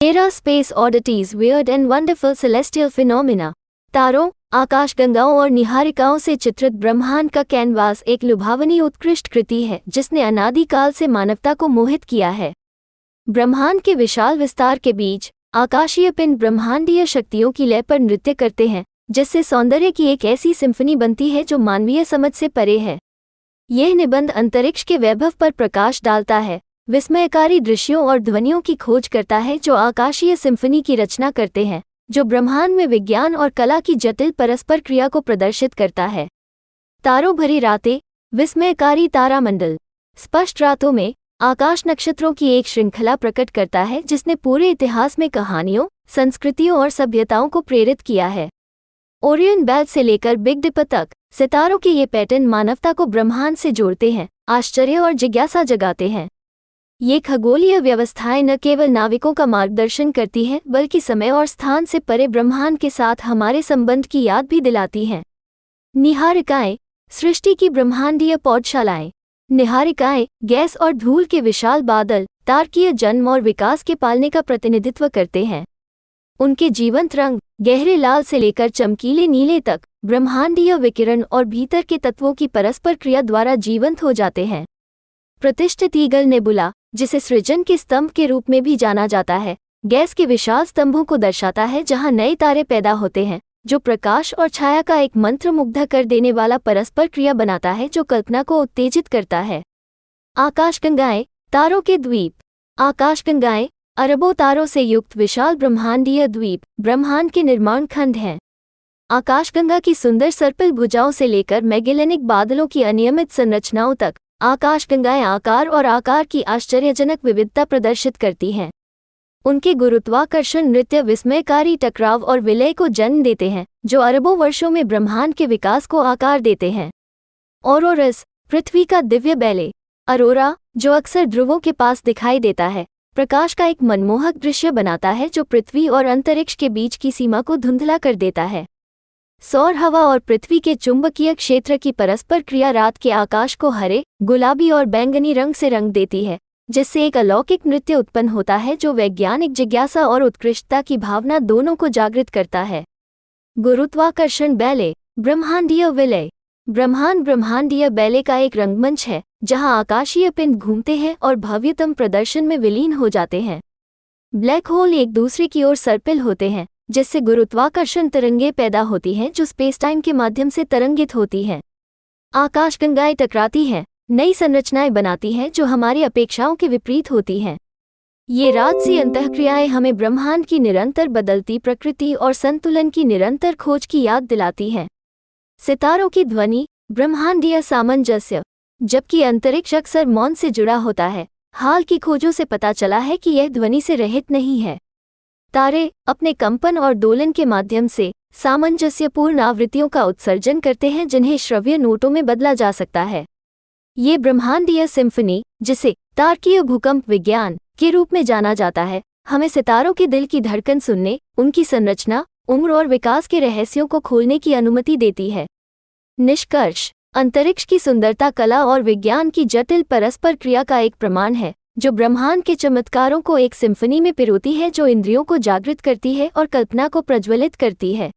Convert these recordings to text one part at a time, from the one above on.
तेरह space oddities weird and wonderful celestial phenomena. तारों, आकाशगंगाओं और निहारिकाओं से चित्रित ब्रह्मांड का कैनवास एक लुभावनी उत्कृष्ट कृति है जिसने अनादिकाल से मानवता को मोहित किया है। ब्रह्मांड के विशाल विस्तार के बीच आकाशीय पिंड ब्रह्मांडीय शक्तियों की लय पर नृत्य करते हैं, जिससे सौंदर्य की एक ऐसी सिम्फनी बनती है जो मानवीय समझ से परे है। यह निबंध अंतरिक्ष के वैभव पर प्रकाश डालता है, विस्मयकारी दृश्यों और ध्वनियों की खोज करता है जो आकाशीय सिम्फनी की रचना करते हैं, जो ब्रह्मांड में विज्ञान और कला की जटिल परस्पर क्रिया को प्रदर्शित करता है। तारों भरी रातें, विस्मयकारी तारामंडल। स्पष्ट रातों में आकाश नक्षत्रों की एक श्रृंखला प्रकट करता है जिसने पूरे इतिहास में कहानियों, संस्कृतियों और सभ्यताओं को प्रेरित किया है। ओरियन बेल्ट से लेकर बिग डिपर तक सितारों के ये पैटर्न मानवता को ब्रह्मांड से जोड़ते हैं, आश्चर्य और जिज्ञासा जगाते हैं। ये खगोलीय व्यवस्थाएं न केवल नाविकों का मार्गदर्शन करती हैं बल्कि समय और स्थान से परे ब्रह्मांड के साथ हमारे संबंध की याद भी दिलाती हैं। निहारिकाएं, सृष्टि की ब्रह्मांडीय पौधशालाएं। निहारिकाएं गैस और धूल के विशाल बादल, तारकीय जन्म और विकास के पालने का प्रतिनिधित्व करते हैं। उनके जीवंत रंग, गहरे लाल से लेकर चमकीले नीले तक, ब्रह्मांडीय विकिरण और भीतर के तत्वों की परस्पर क्रिया द्वारा जीवंत हो जाते हैं। प्रतिष्ठित ईगल नेबुला, जिसे सृजन के स्तंभ के रूप में भी जाना जाता है, गैस के विशाल स्तंभों को दर्शाता है जहां नए तारे पैदा होते हैं, जो प्रकाश और छाया का एक मंत्रमुग्ध कर देने वाला परस्पर क्रिया बनाता है जो कल्पना को उत्तेजित करता है। आकाशगंगाएं, तारों के द्वीप। आकाशगंगाएं अरबों तारों से युक्त विशाल ब्रह्मांडीय द्वीप, ब्रह्मांड के निर्माण खंड हैं। आकाशगंगा की सुंदर सर्पिल भुजाओं से लेकर मैगेलेनिक बादलों की अनियमित संरचनाओं तक, आकाशगंगाएं आकार और आकार की आश्चर्यजनक विविधता प्रदर्शित करती हैं। उनके गुरुत्वाकर्षण नृत्य विस्मयकारी टकराव और विलय को जन्म देते हैं, जो अरबों वर्षों में ब्रह्मांड के विकास को आकार देते हैं। ऑरोरस, पृथ्वी का दिव्य बैले। अरोरा, जो अक्सर ध्रुवों के पास दिखाई देता है, प्रकाश का एक मनमोहक दृश्य बनाता है जो पृथ्वी और अंतरिक्ष के बीच की सीमा को धुंधला कर देता है। सौर हवा और पृथ्वी के चुंबकीय क्षेत्र की परस्पर क्रिया रात के आकाश को हरे, गुलाबी और बैंगनी रंग से रंग देती है, जिससे एक अलौकिक नृत्य उत्पन्न होता है जो वैज्ञानिक जिज्ञासा और उत्कृष्टता की भावना दोनों को जागृत करता है। गुरुत्वाकर्षण बैले, ब्रह्मांडीय विलय। ब्रह्मांड ब्रह्मांडीय बैले का एक रंगमंच है जहां आकाशीय पिंड घूमते हैं और भव्यतम प्रदर्शन में विलीन हो जाते हैं। ब्लैक होल एक दूसरे की ओर सर्पिल होते हैं, जिससे गुरुत्वाकर्षण तरंगें पैदा होती हैं जो स्पेस टाइम के माध्यम से तरंगित होती हैं। आकाशगंगाएं टकराती हैं, नई संरचनाएं बनाती हैं जो हमारी अपेक्षाओं के विपरीत होती हैं। ये राजसी अंतःक्रियाएं हमें ब्रह्मांड की निरंतर बदलती प्रकृति और संतुलन की निरंतर खोज की याद दिलाती हैं। सितारों की ध्वनि, ब्रह्मांडीय सामंजस्य। जबकि अंतरिक्ष अक्सर मौन से जुड़ा होता है, हाल की खोजों से पता चला है कि यह ध्वनि से रहित नहीं है। तारे अपने कंपन और दोलन के माध्यम से सामंजस्यपूर्ण आवृत्तियों का उत्सर्जन करते हैं जिन्हें श्रव्य नोटों में बदला जा सकता है। ये ब्रह्मांडीय सिम्फनी, जिसे तारकीय भूकंप विज्ञान के रूप में जाना जाता है, हमें सितारों के दिल की धड़कन सुनने, उनकी संरचना, उम्र और विकास के रहस्यों को खोलने की अनुमति देती है। निष्कर्ष, अंतरिक्ष की सुंदरता कला और विज्ञान की जटिल परस्पर क्रिया का एक प्रमाण है, जो ब्रह्मांड के चमत्कारों को एक सिम्फनी में पिरोती है जो इंद्रियों को जागृत करती है और कल्पना को प्रज्वलित करती है।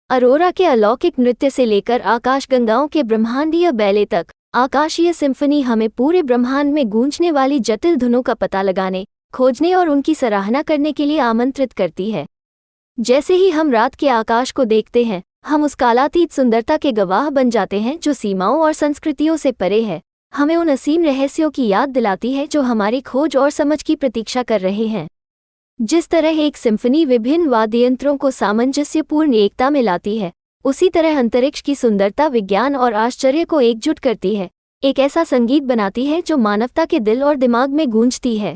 अरोरा के अलौकिक नृत्य से लेकर आकाशगंगाओं के ब्रह्मांडीय बैले तक, आकाशीय सिम्फनी हमें पूरे ब्रह्मांड में गूंजने वाली जटिल धुनों का पता लगाने, खोजने और उनकी सराहना करने के लिए आमंत्रित करती है। जैसे ही हम रात के आकाश को देखते हैं, हम उस कालातीत सुंदरता के गवाह बन जाते हैं जो सीमाओं और संस्कृतियों से परे है, हमें उन असीम रहस्यों की याद दिलाती है जो हमारी खोज और समझ की प्रतीक्षा कर रहे हैं। जिस तरह एक सिम्फनी विभिन्न वाद्ययंत्रों को सामंजस्यपूर्ण एकता में लाती है, उसी तरह अंतरिक्ष की सुंदरता विज्ञान और आश्चर्य को एकजुट करती है, एक ऐसा संगीत बनाती है जो मानवता के दिल और दिमाग में गूंजती है।